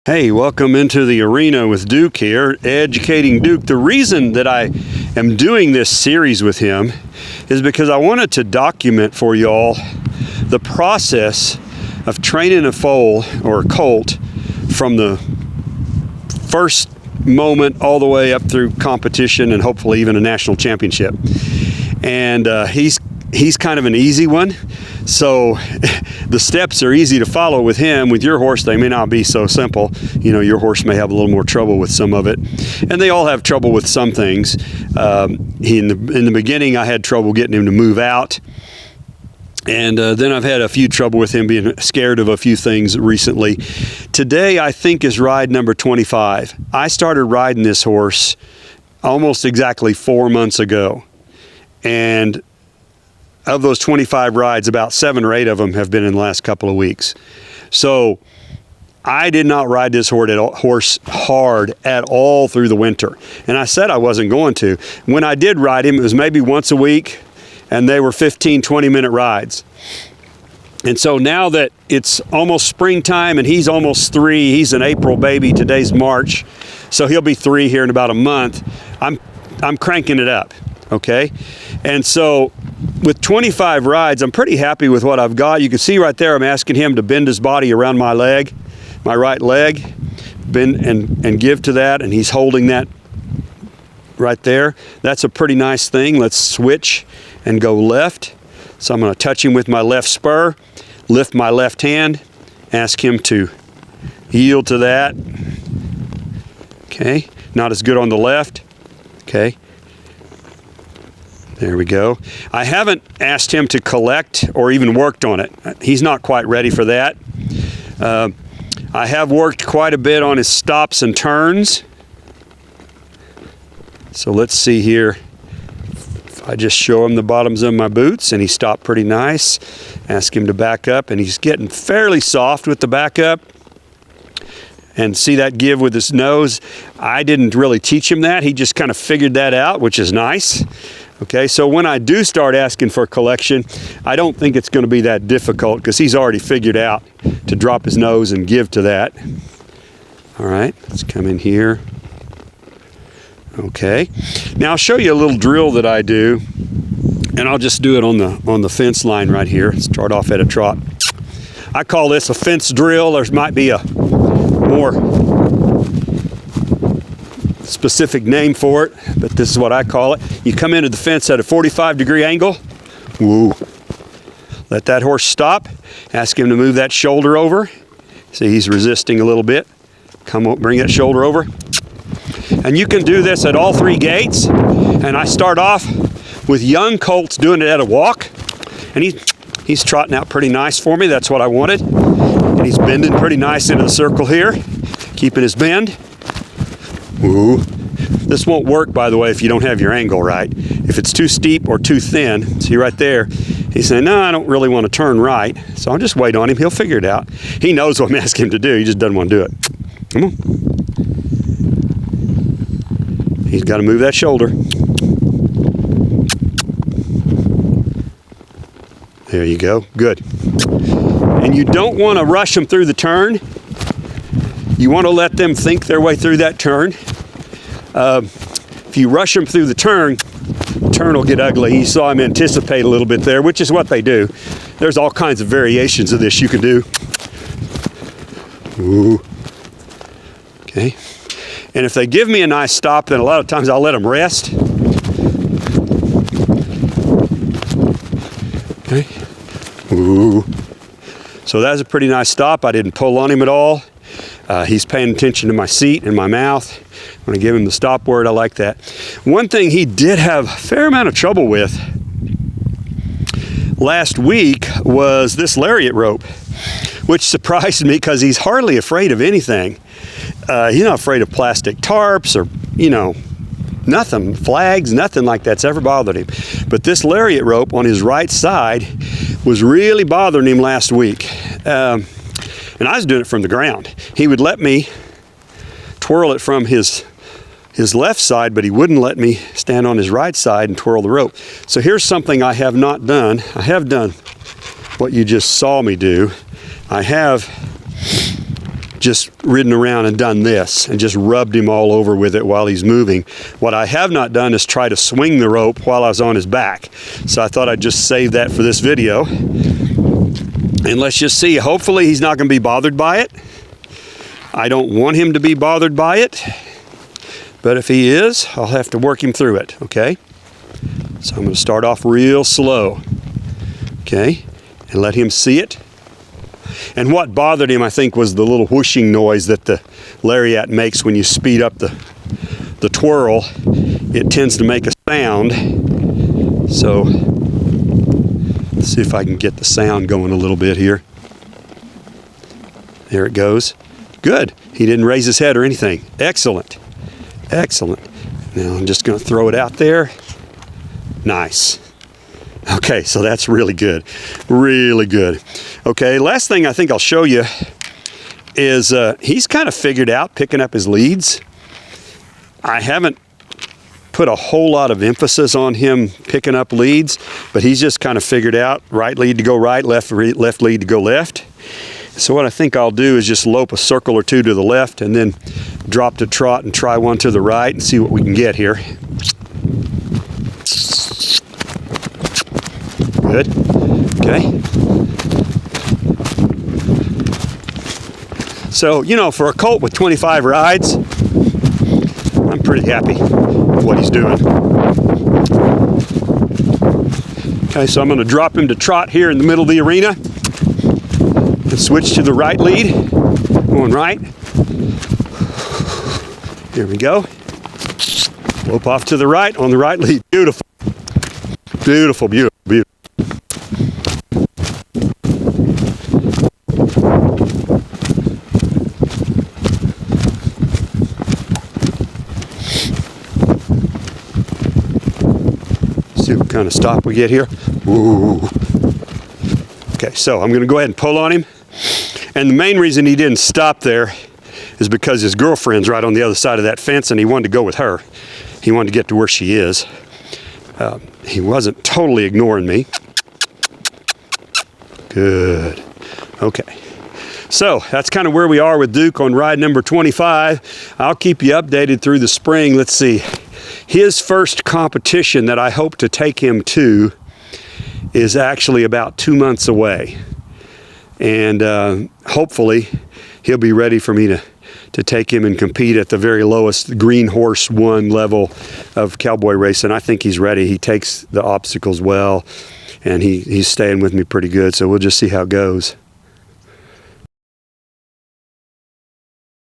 Hey, welcome into the arena with Duke here, educating Duke. The reason that I am doing this series with him is because I wanted to document for y'all the process of training a foal or a colt from the first moment all the way up through competition and hopefully even a national championship. And he's kind of an easy one. So the steps are easy to follow with him. With your horse, they may not be so simple. You know, your horse may have a little more trouble with some of it. And they all have trouble with some things. In the beginning, I had trouble getting him to move out. And then I've had a few trouble with him being scared of a few things recently. Today, I think, is ride number 25. I started riding this horse almost exactly 4 months ago. And of those 25 rides, about 7 or 8 of them have been in the last couple of weeks. So I did not ride this horse hard at all through the winter. And I said I wasn't going to. When I did ride him, it was maybe once a week, and they were 15, 20-minute rides. And so now that it's almost springtime and he's almost 3, he's an April baby, today's March, so he'll be 3 here in about a month, I'm cranking it up, okay? And so with 25 rides, I'm pretty happy with what I've got. You can see right there, I'm asking him to bend his body around my leg, my right leg, bend and give to that, and he's holding that right there. That's a pretty nice thing. Let's switch and go left. So I'm going to touch him with my left spur, lift my left hand, ask him to yield to that. Okay, not as good on the left. Okay. There we go. I haven't asked him to collect or even worked on it. He's not quite ready for that. I have worked quite a bit on his stops and turns. So let's see here. If I just show him the bottoms of my boots and he stopped pretty nice. Ask him to back up, and he's getting fairly soft with the back up. And see that give with his nose? I didn't really teach him that. He just kind of figured that out, which is nice. Okay, so when I do start asking for collection, I don't think it's going to be that difficult because he's already figured out to drop his nose and give to that. All right, let's come in here. Okay, now I'll show you a little drill that I do, and I'll just do it on the fence line right here. Start off at a trot. I call this a fence drill. There might be a more specific name for it, but this is what I call it. You come into the fence at a 45-degree angle. Woo. Let that horse stop. Ask him to move that shoulder over. See, he's resisting a little bit. Come on, bring that shoulder over. And you can do this at all 3 gaits. And I start off with young colts doing it at a walk. And he's trotting out pretty nice for me. That's what I wanted. And he's bending pretty nice into the circle here, keeping his bend. Ooh. This won't work, by the way, if you don't have your angle right. If it's too steep or too thin, see right there, he's saying, no, I don't really want to turn right. So I'll just wait on him. He'll figure it out. He knows what I'm asking him to do. He just doesn't want to do it. Come on. He's got to move that shoulder. There you go. Good. And you don't want to rush them through the turn. You want to let them think their way through that turn. If you rush them through the turn will get ugly. You saw him anticipate a little bit there, which is what they do. There's all kinds of variations of this you can do. Ooh. Okay. And if they give me a nice stop, then a lot of times I'll let them rest. Okay. Ooh. So that's a pretty nice stop. I didn't pull on him at all. He's paying attention to my seat and my mouth. When I give him the stop word, I like that. One thing he did have a fair amount of trouble with last week was this Lariat rope, which surprised me because he's hardly afraid of anything. He's not afraid of plastic tarps or, nothing, flags, nothing like that's ever bothered him. But this Lariat rope on his right side was really bothering him last week. And I was doing it from the ground. He would let me twirl it from his left side, but he wouldn't let me stand on his right side and twirl the rope. So here's something I have not done. I have done what you just saw me do. I have just ridden around and done this and just rubbed him all over with it while he's moving. What I have not done is try to swing the rope while I was on his back. So I thought I'd just save that for this video. And let's just see. Hopefully he's not going to be bothered by it. I don't want him to be bothered by it. But if he is, I'll have to work him through it, okay? So I'm going to start off real slow, okay? And let him see it. And what bothered him, I think, was the little whooshing noise that the Lariat makes when you speed up the twirl. It tends to make a sound. So let's see if I can get the sound going a little bit here. There it goes. Good. He didn't raise his head or anything. Excellent. Excellent. Now I'm just going to throw it out there. Nice. Okay, so that's really good. Really good. Okay, last thing I think I'll show you is he's kind of figured out picking up his leads. I haven't put a whole lot of emphasis on him picking up leads, but he's just kind of figured out right lead to go right, left lead to go left. So what I think I'll do is just lope a circle or two to the left and then drop to trot and try one to the right and see what we can get here. Good. Okay. So, you know, for a colt with 25 rides, I'm pretty happy with what he's doing. Okay, so I'm going to drop him to trot here in the middle of the arena. And switch to the right lead, going right. Here we go. Lope off to the right on the right lead. Beautiful. Beautiful, beautiful, beautiful. See what kind of stop we get here. Ooh. Okay, so I'm going to go ahead and pull on him. And the main reason he didn't stop there is because his girlfriend's right on the other side of that fence and he wanted to go with her. He wanted to get to where she is. He wasn't totally ignoring me. Good. Okay. So that's kind of where we are with Duke on ride number 25. I'll keep you updated through the spring. Let's see. His first competition that I hope to take him to is actually about 2 months away. And hopefully he'll be ready for me to take him and compete at the very lowest Green Horse 1 level of cowboy racing. I think he's ready. He takes the obstacles well, and he's staying with me pretty good, so we'll just see how it goes.